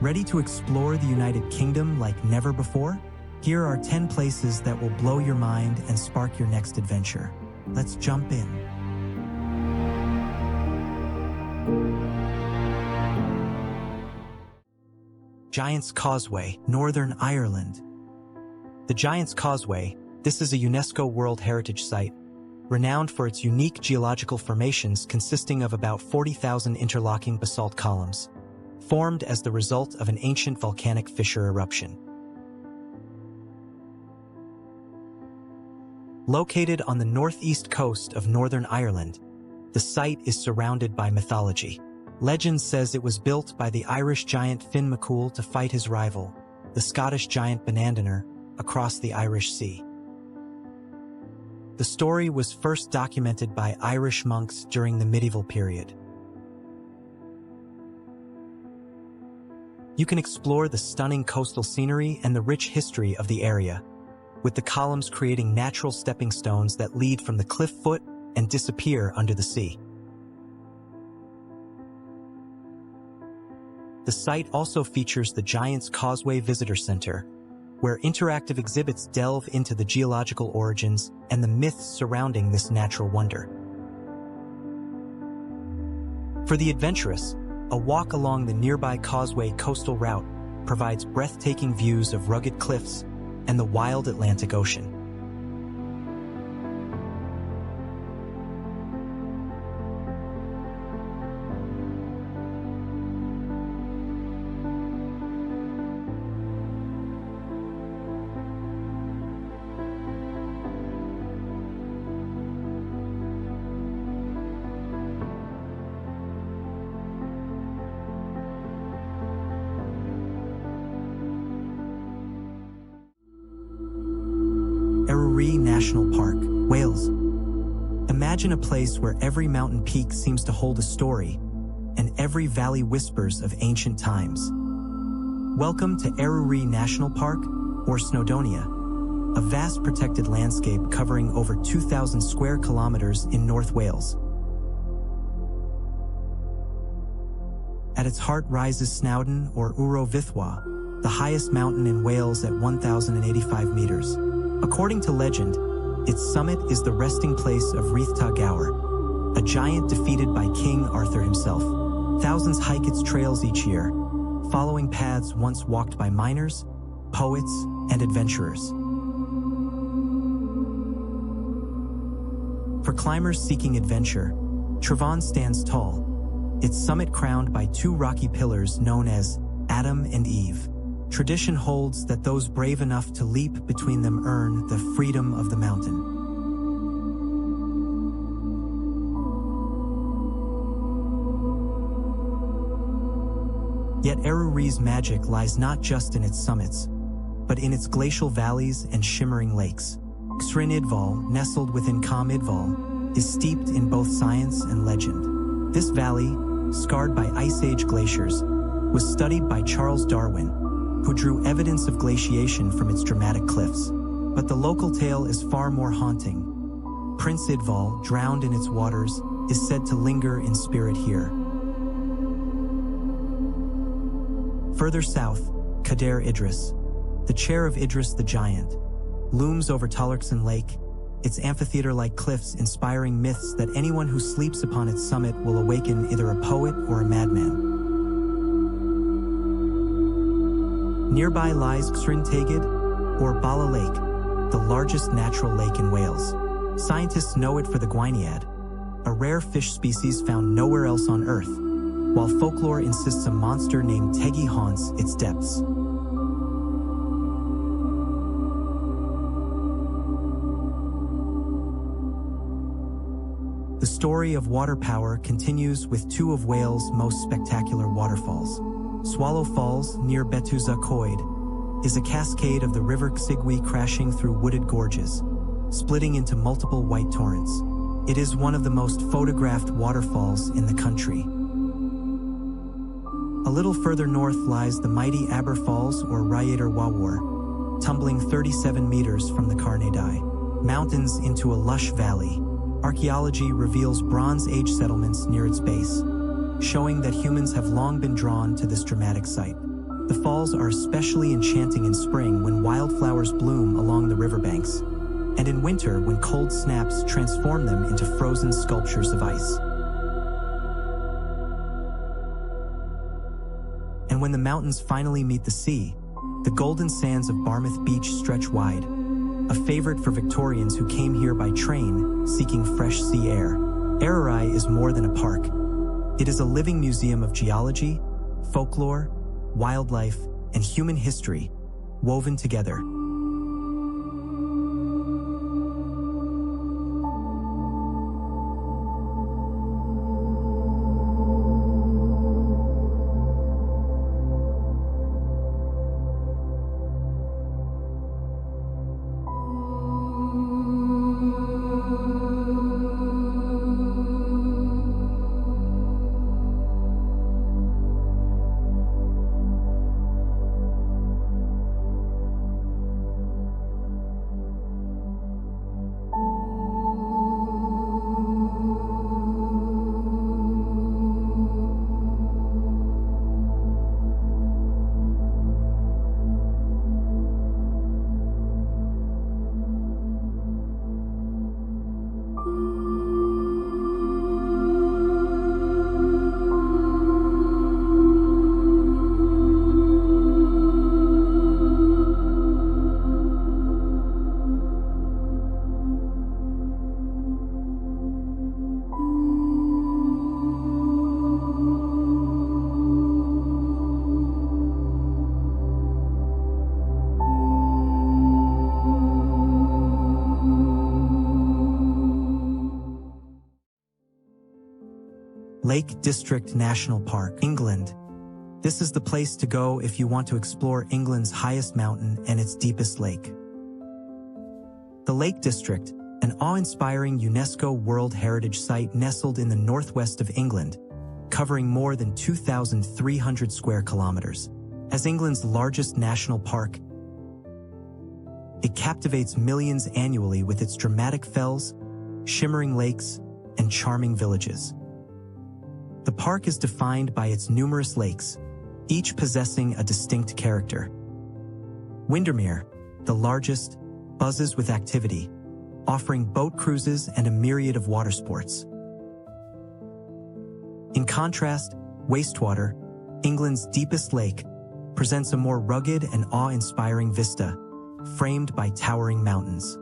Ready to explore the United Kingdom like never before? Here are 10 places that will blow your mind and spark your next adventure. Let's jump in. Giant's Causeway, Northern Ireland. The Giant's Causeway, this is a UNESCO World Heritage Site, renowned for its unique geological formations consisting of about 40,000 interlocking basalt columns, formed as the result of an ancient volcanic fissure eruption. Located on the northeast coast of Northern Ireland, the site is surrounded by mythology. Legend says it was built by the Irish giant Finn McCool to fight his rival, the Scottish giant Bonandanir, across the Irish Sea. The story was first documented by Irish monks during the medieval period. You can explore the stunning coastal scenery and the rich history of the area, with the columns creating natural stepping stones that lead from the cliff foot and disappear under the sea. The site also features the Giant's Causeway Visitor Center, where interactive exhibits delve into the geological origins and the myths surrounding this natural wonder. For the adventurous, a walk along the nearby Causeway coastal route provides breathtaking views of rugged cliffs and the wild Atlantic Ocean. Eryri National Park, Wales. Imagine a place where every mountain peak seems to hold a story, and every valley whispers of ancient times. Welcome to Eryri National Park, or Snowdonia, a vast protected landscape covering over 2,000 square kilometers in North Wales. At its heart rises Snowdon, or Uro Vithwa, the highest mountain in Wales at 1,085 meters. According to legend, its summit is the resting place of Rhith Gower, a giant defeated by King Arthur himself. Thousands hike its trails each year, following paths once walked by miners, poets, and adventurers. For climbers seeking adventure, Travon stands tall, its summit crowned by two rocky pillars known as Adam and Eve. Tradition holds that those brave enough to leap between them earn the freedom of the mountain. Yet Eryri's magic lies not just in its summits, but in its glacial valleys and shimmering lakes. Cwryn Idval, nestled within Cam Idval, is steeped in both science and legend. This valley, scarred by Ice Age glaciers, was studied by Charles Darwin, who drew evidence of glaciation from its dramatic cliffs. But the local tale is far more haunting. Prince Idval, drowned in its waters, is said to linger in spirit here. Further south, Cadair Idris, the chair of Idris the Giant, looms over Tullarkson Lake, its amphitheater-like cliffs inspiring myths that anyone who sleeps upon its summit will awaken either a poet or a madman. Nearby lies Cwryn Tegid, or Bala Lake, the largest natural lake in Wales. Scientists know it for the gwyniad, a rare fish species found nowhere else on Earth, while folklore insists a monster named Teggy haunts its depths. The story of water power continues with two of Wales' most spectacular waterfalls. Swallow Falls, near Betusa Coed, is a cascade of the River Causeway crashing through wooded gorges, splitting into multiple white torrents. It is one of the most photographed waterfalls in the country. A little further north lies the mighty Aber Falls, or Rhyaider Wawar, tumbling 37 meters from the Carnadai Mountains into a lush valley. Archaeology reveals Bronze Age settlements near its base, showing that humans have long been drawn to this dramatic site. The falls are especially enchanting in spring when wildflowers bloom along the riverbanks, and in winter when cold snaps transform them into frozen sculptures of ice. And when the mountains finally meet the sea, the golden sands of Barmouth Beach stretch wide, a favorite for Victorians who came here by train seeking fresh sea air. Eryri is more than a park. It is a living museum of geology, folklore, wildlife, and human history, woven together. Lake District National Park, England. This is the place to go if you want to explore England's highest mountain and its deepest lake. The Lake District, an awe-inspiring UNESCO World Heritage Site nestled in the northwest of England, covering more than 2,300 square kilometers. As England's largest national park, it captivates millions annually with its dramatic fells, shimmering lakes, and charming villages. The park is defined by its numerous lakes, each possessing a distinct character. Windermere, the largest, buzzes with activity, offering boat cruises and a myriad of water sports. In contrast, Wastewater, England's deepest lake, presents a more rugged and awe-inspiring vista, framed by towering mountains.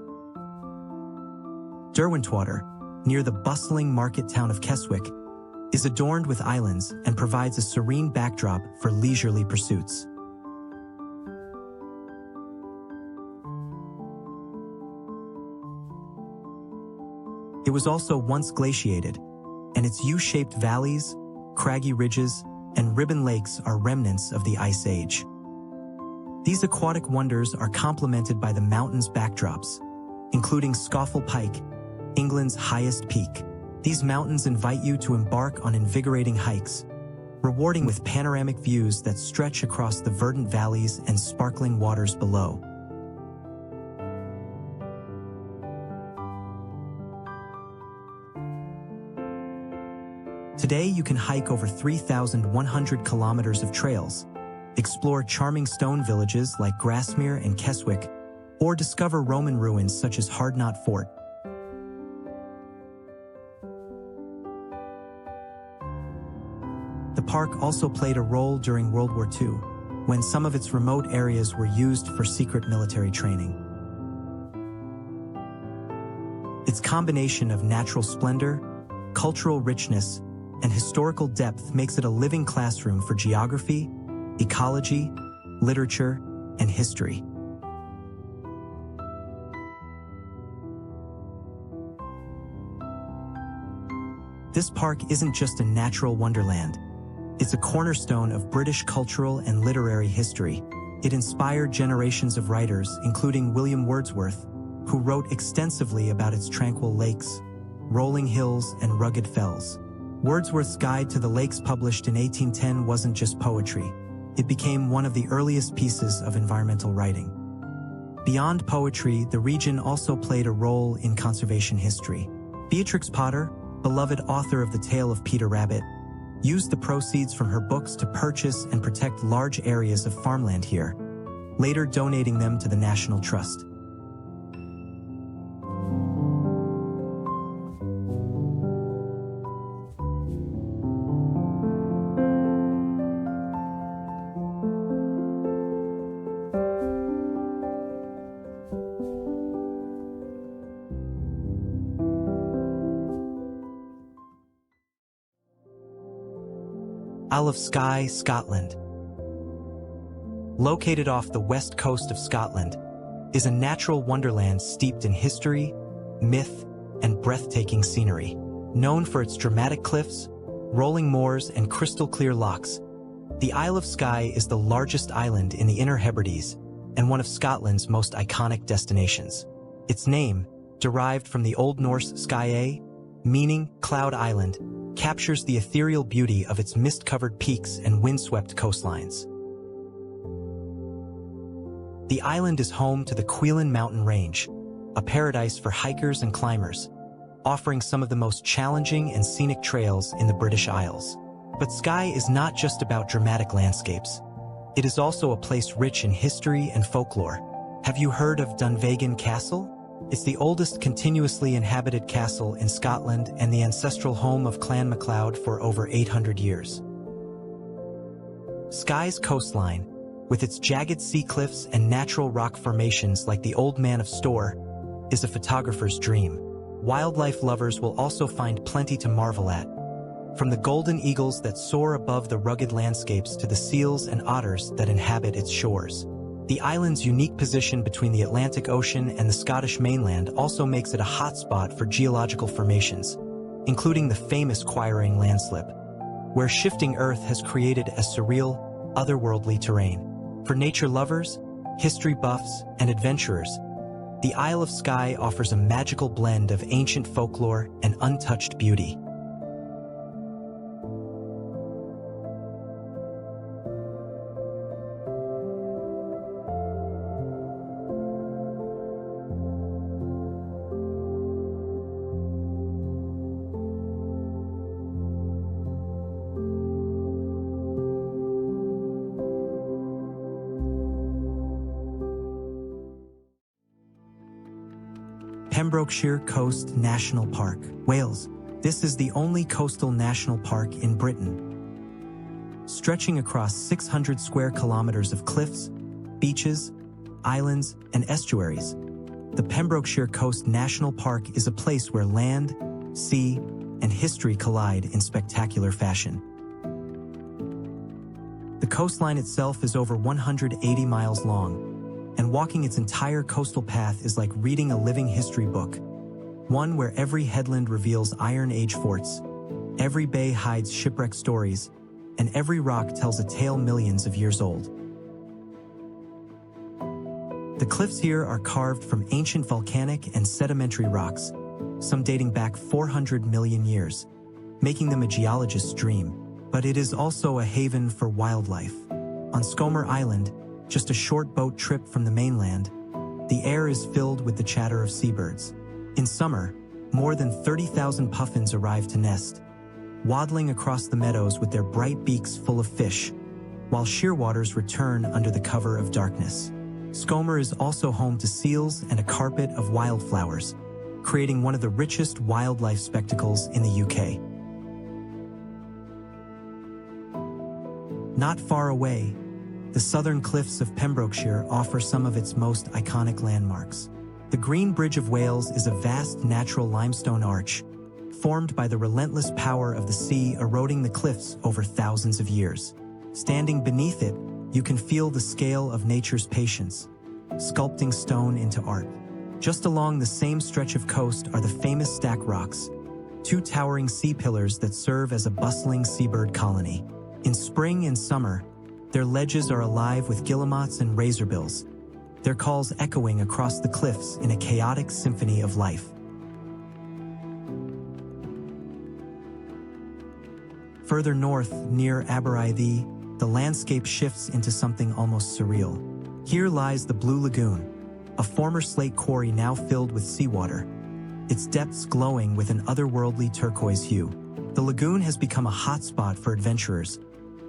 Derwentwater, near the bustling market town of Keswick, is adorned with islands and provides a serene backdrop for leisurely pursuits. It was also once glaciated, and its U-shaped valleys, craggy ridges, and ribbon lakes are remnants of the Ice Age. These aquatic wonders are complemented by the mountain's backdrops, including Scawfell Pike, England's highest peak. These mountains invite you to embark on invigorating hikes, rewarding with panoramic views that stretch across the verdant valleys and sparkling waters below. Today you can hike over 3,100 kilometers of trails, explore charming stone villages like Grasmere and Keswick, or discover Roman ruins such as Hardknott Fort. The park also played a role during World War II, when some of its remote areas were used for secret military training. Its combination of natural splendor, cultural richness, and historical depth makes it a living classroom for geography, ecology, literature, and history. This park isn't just a natural wonderland. It's a cornerstone of British cultural and literary history. It inspired generations of writers, including William Wordsworth, who wrote extensively about its tranquil lakes, rolling hills, and rugged fells. Wordsworth's Guide to the Lakes, published in 1810, wasn't just poetry. It became one of the earliest pieces of environmental writing. Beyond poetry, the region also played a role in conservation history. Beatrix Potter, beloved author of The Tale of Peter Rabbit, used the proceeds from her books to purchase and protect large areas of farmland here, later donating them to the National Trust. Isle of Skye, Scotland. Located off the west coast of Scotland, is a natural wonderland steeped in history, myth, and breathtaking scenery. Known for its dramatic cliffs, rolling moors, and crystal-clear lochs, the Isle of Skye is the largest island in the Inner Hebrides and one of Scotland's most iconic destinations. Its name, derived from the Old Norse Skye, meaning Cloud Island, captures the ethereal beauty of its mist-covered peaks and windswept coastlines. The island is home to the Cuillin Mountain Range, a paradise for hikers and climbers, offering some of the most challenging and scenic trails in the British Isles. But Skye is not just about dramatic landscapes. It is also a place rich in history and folklore. Have you heard of Dunvegan Castle? It's the oldest continuously inhabited castle in Scotland and the ancestral home of Clan MacLeod for over 800 years. Skye's coastline, with its jagged sea cliffs and natural rock formations like the Old Man of Storr, is a photographer's dream. Wildlife lovers will also find plenty to marvel at, from the golden eagles that soar above the rugged landscapes to the seals and otters that inhabit its shores. The island's unique position between the Atlantic Ocean and the Scottish mainland also makes it a hotspot for geological formations, including the famous Quiraing landslip, where shifting Earth has created a surreal, otherworldly terrain. For nature lovers, history buffs, and adventurers, the Isle of Skye offers a magical blend of ancient folklore and untouched beauty. Pembrokeshire Coast National Park, Wales. This is the only coastal national park in Britain. Stretching across 600 square kilometers of cliffs, beaches, islands, and estuaries, the Pembrokeshire Coast National Park is a place where land, sea, and history collide in spectacular fashion. The coastline itself is over 180 miles long, and walking its entire coastal path is like reading a living history book, one where every headland reveals Iron Age forts, every bay hides shipwreck stories, and every rock tells a tale millions of years old. The cliffs here are carved from ancient volcanic and sedimentary rocks, some dating back 400 million years, making them a geologist's dream. But it is also a haven for wildlife. On Skomer Island, just a short boat trip from the mainland, the air is filled with the chatter of seabirds. In summer, more than 30,000 puffins arrive to nest, waddling across the meadows with their bright beaks full of fish, while shearwaters return under the cover of darkness. Skomer is also home to seals and a carpet of wildflowers, creating one of the richest wildlife spectacles in the UK. Not far away, the southern cliffs of Pembrokeshire offer some of its most iconic landmarks. The Green Bridge of Wales is a vast natural limestone arch, formed by the relentless power of the sea eroding the cliffs over thousands of years. Standing beneath it, you can feel the scale of nature's patience, sculpting stone into art. Just along the same stretch of coast are the famous Stack Rocks, two towering sea pillars that serve as a bustling seabird colony. In spring and summer, their ledges are alive with guillemots and razorbills, their calls echoing across the cliffs in a chaotic symphony of life. Further north, near Eryri, the landscape shifts into something almost surreal. Here lies the Blue Lagoon, a former slate quarry now filled with seawater, its depths glowing with an otherworldly turquoise hue. The lagoon has become a hotspot for adventurers,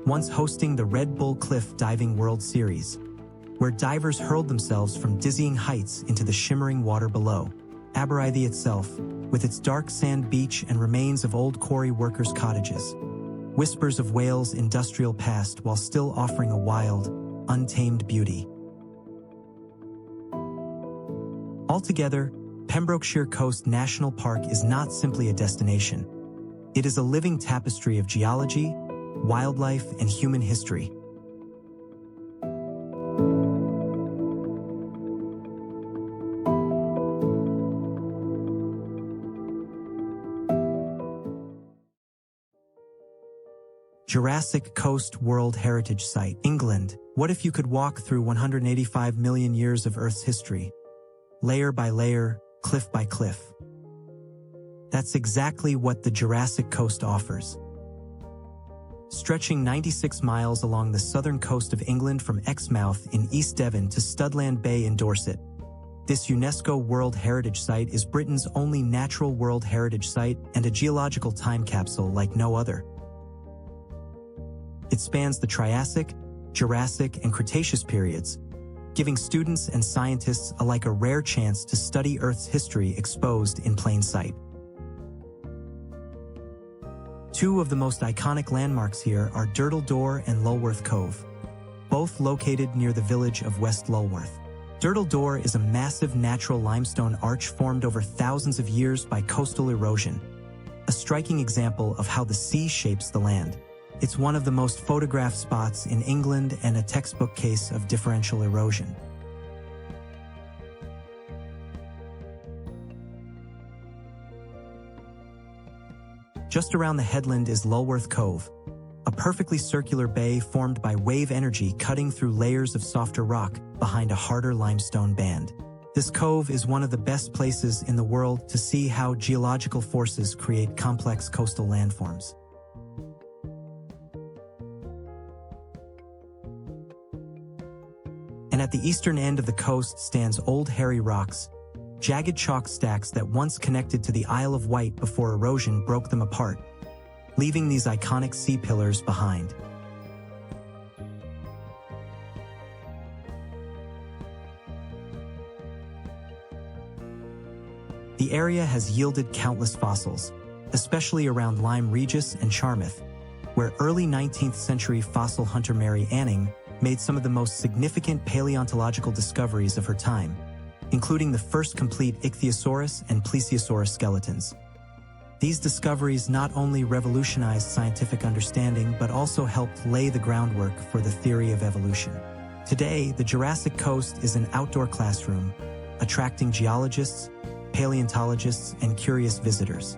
once hosting the Red Bull Cliff Diving World Series, where divers hurled themselves from dizzying heights into the shimmering water below. Eryri itself, with its dark sand beach and remains of old quarry workers' cottages, whispers of Wales' industrial past while still offering a wild, untamed beauty. Altogether, Pembrokeshire Coast National Park is not simply a destination. It is a living tapestry of geology, wildlife, and human history. Jurassic Coast World Heritage Site, England. What if you could walk through 185 million years of Earth's history, layer by layer, cliff by cliff? That's exactly what the Jurassic Coast offers. Stretching 96 miles along the southern coast of England from Exmouth in East Devon to Studland Bay in Dorset, this UNESCO World Heritage Site is Britain's only natural World Heritage Site and a geological time capsule like no other. It spans the Triassic, Jurassic, and Cretaceous periods, giving students and scientists alike a rare chance to study Earth's history exposed in plain sight. Two of the most iconic landmarks here are Durdle Door and Lulworth Cove, both located near the village of West Lulworth. Durdle Door is a massive natural limestone arch formed over thousands of years by coastal erosion, a striking example of how the sea shapes the land. It's one of the most photographed spots in England and a textbook case of differential erosion. Just around the headland is Lulworth Cove, a perfectly circular bay formed by wave energy cutting through layers of softer rock behind a harder limestone band. This cove is one of the best places in the world to see how geological forces create complex coastal landforms. And at the eastern end of the coast stands Old Hairy Rocks, jagged chalk stacks that once connected to the Isle of Wight before erosion broke them apart, leaving these iconic sea pillars behind. The area has yielded countless fossils, especially around Lyme Regis and Charmouth, where early 19th century fossil hunter Mary Anning made some of the most significant paleontological discoveries of her time, including the first complete Ichthyosaurus and Plesiosaurus skeletons. These discoveries not only revolutionized scientific understanding but also helped lay the groundwork for the theory of evolution. Today, the Jurassic Coast is an outdoor classroom, attracting geologists, paleontologists, and curious visitors.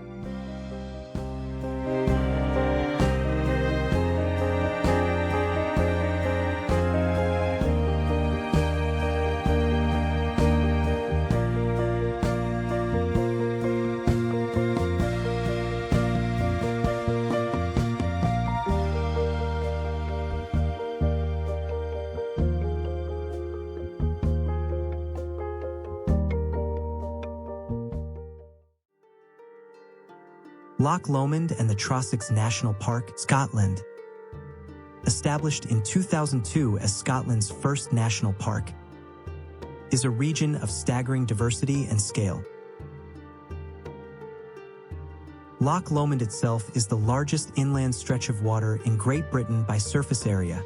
Loch Lomond and the Trossachs National Park, Scotland. Established in 2002 as Scotland's first national park, is a region of staggering diversity and scale. Loch Lomond itself is the largest inland stretch of water in Great Britain by surface area,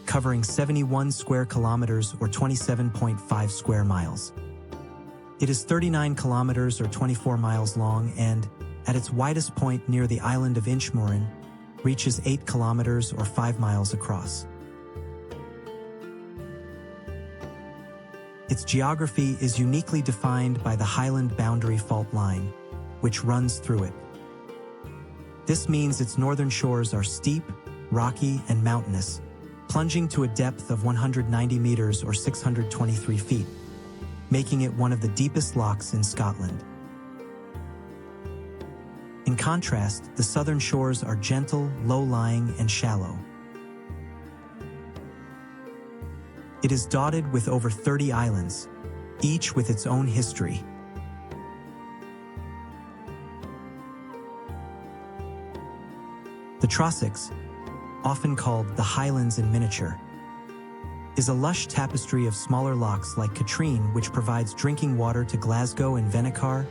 covering 71 square kilometers or 27.5 square miles. It is 39 kilometers or 24 miles long and, at its widest point near the island of Inchmorran, reaches 8 kilometers or 5 miles across. Its geography is uniquely defined by the Highland Boundary Fault Line, which runs through it. This means its northern shores are steep, rocky, and mountainous, plunging to a depth of 190 meters or 623 feet, making it one of the deepest lochs in Scotland. In contrast, the southern shores are gentle, low-lying, and shallow. It is dotted with over 30 islands, each with its own history. Trossachs, often called the Highlands in miniature, is a lush tapestry of smaller lochs like Katrine, which provides drinking water to Glasgow and Venacar.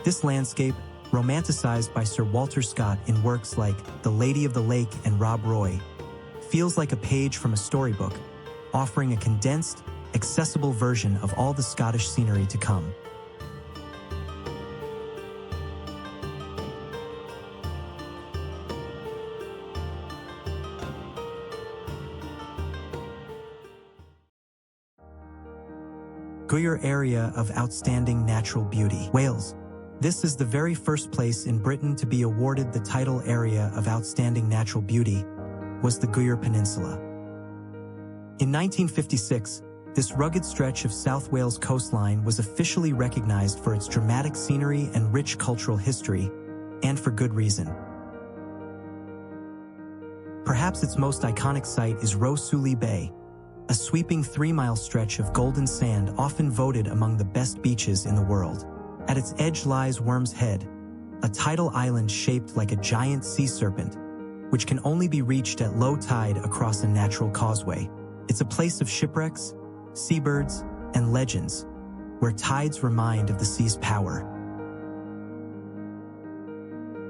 This landscape, romanticized by Sir Walter Scott in works like The Lady of the Lake and Rob Roy, feels like a page from a storybook, offering a condensed, accessible version of all the Scottish scenery to come. Gower Area of Outstanding Natural Beauty, Wales. This is the very first place in Britain to be awarded the title Area of Outstanding Natural Beauty, was the Gower Peninsula. In 1956, this rugged stretch of South Wales coastline was officially recognized for its dramatic scenery and rich cultural history, and for good reason. Perhaps its most iconic site is Roe-Sully Bay, a sweeping 3-mile stretch of golden sand often voted among the best beaches in the world. At its edge lies Worm's Head, a tidal island shaped like a giant sea serpent, which can only be reached at low tide across a natural causeway. It's a place of shipwrecks, seabirds, and legends, where tides remind of the sea's power.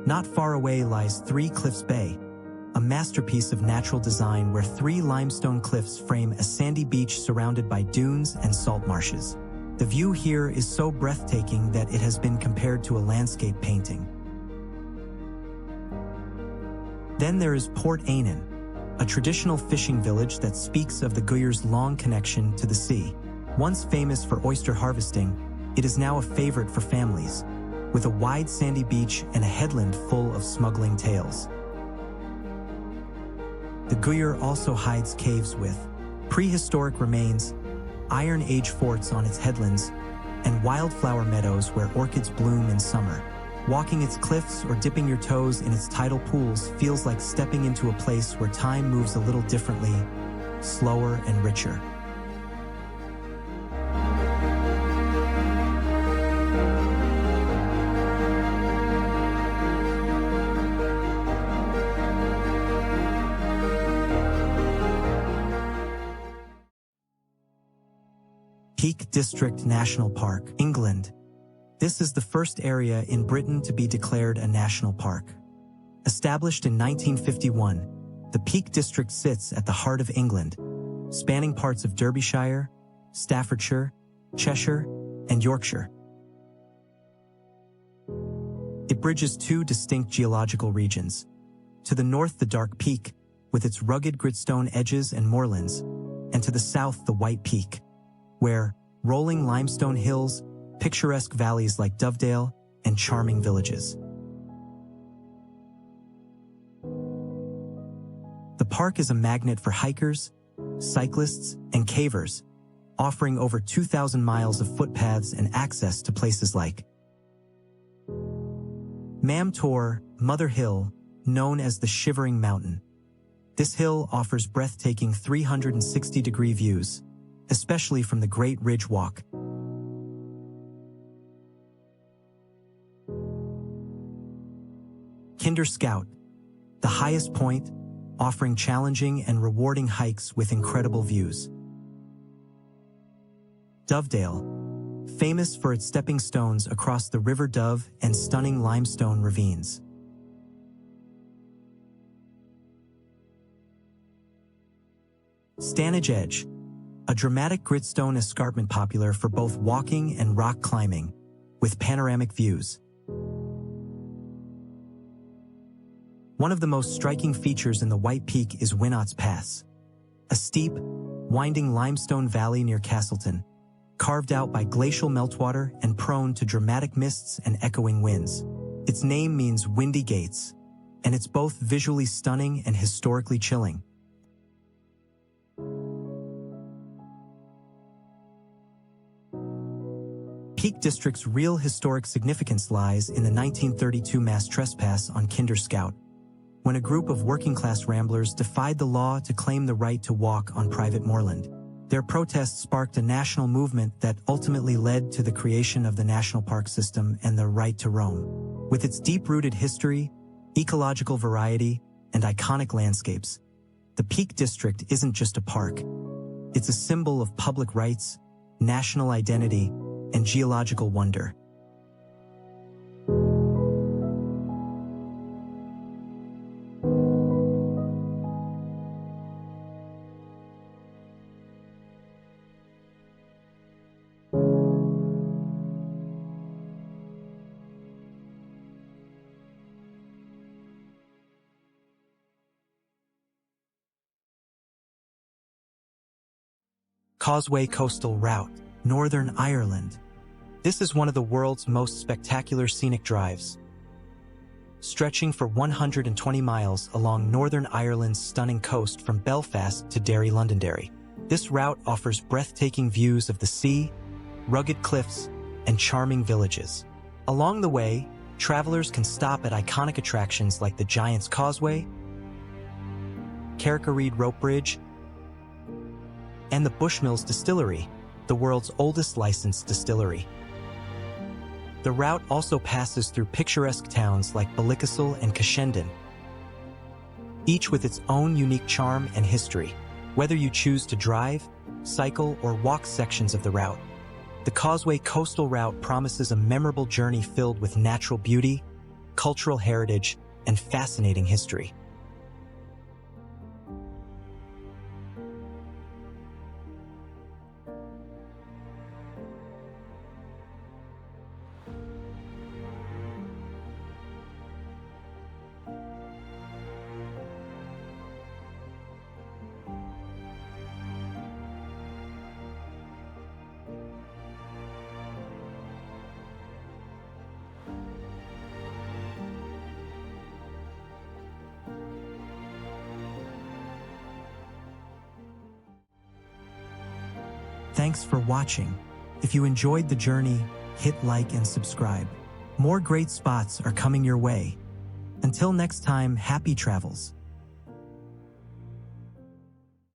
Not far away lies Three Cliffs Bay, a masterpiece of natural design where 3 limestone cliffs frame a sandy beach surrounded by dunes and salt marshes. The view here is so breathtaking that it has been compared to a landscape painting. Then there is Port Ainan, a traditional fishing village that speaks of the Gower's long connection to the sea. Once famous for oyster harvesting, it is now a favorite for families, with a wide sandy beach and a headland full of smuggling tales. The Gower also hides caves with prehistoric remains, Iron Age forts on its headlands, and wildflower meadows where orchids bloom in summer. Walking its cliffs or dipping your toes in its tidal pools feels like stepping into a place where time moves a little differently, slower and richer. Peak District National Park, England. This is the first area in Britain to be declared a national park. Established in 1951, the Peak District sits at the heart of England, spanning parts of Derbyshire, Staffordshire, Cheshire, and Yorkshire. It bridges 2 distinct geological regions. To the north, the Dark Peak, with its rugged gritstone edges and moorlands, and to the south, the White Peak, where rolling limestone hills, picturesque valleys like Dovedale, and charming villages. The park is a magnet for hikers, cyclists, and cavers, offering over 2,000 miles of footpaths and access to places like Mam Tor, Mother Hill, known as the Shivering Mountain. This hill offers breathtaking 360-degree views, especially from the Great Ridge Walk. Kinder Scout, the highest point, offering challenging and rewarding hikes with incredible views. Dovedale, famous for its stepping stones across the River Dove and stunning limestone ravines. Stanage Edge, a dramatic gritstone escarpment popular for both walking and rock climbing, with panoramic views. One of the most striking features in the White Peak is Winot's Pass, a steep, winding limestone valley near Castleton, carved out by glacial meltwater and prone to dramatic mists and echoing winds. Its name means windy gates, and it's both visually stunning and historically chilling. Peak District's real historic significance lies in the 1932 mass trespass on Kinder Scout, when a group of working-class ramblers defied the law to claim the right to walk on private moorland. Their protests sparked a national movement that ultimately led to the creation of the national park system and the right to roam. With its deep-rooted history, ecological variety, and iconic landscapes, the Peak District isn't just a park. It's a symbol of public rights, national identity, and geological wonder. Causeway Coastal Route, Northern Ireland. This is one of the world's most spectacular scenic drives. Stretching for 120 miles along Northern Ireland's stunning coast from Belfast to Derry, Londonderry. This route offers breathtaking views of the sea, rugged cliffs, and charming villages. Along the way, travelers can stop at iconic attractions like the Giant's Causeway, Eryri Rope Bridge, and the Bushmills Distillery, the world's oldest licensed distillery. The route also passes through picturesque towns like Ballycastle and Cashenden, each with its own unique charm and history. Whether you choose to drive, cycle, or walk sections of the route, the Causeway Coastal Route promises a memorable journey filled with natural beauty, cultural heritage, and fascinating history. Thanks for watching. If you enjoyed the journey, hit like and subscribe. More great spots are coming your way. Until next time, happy travels.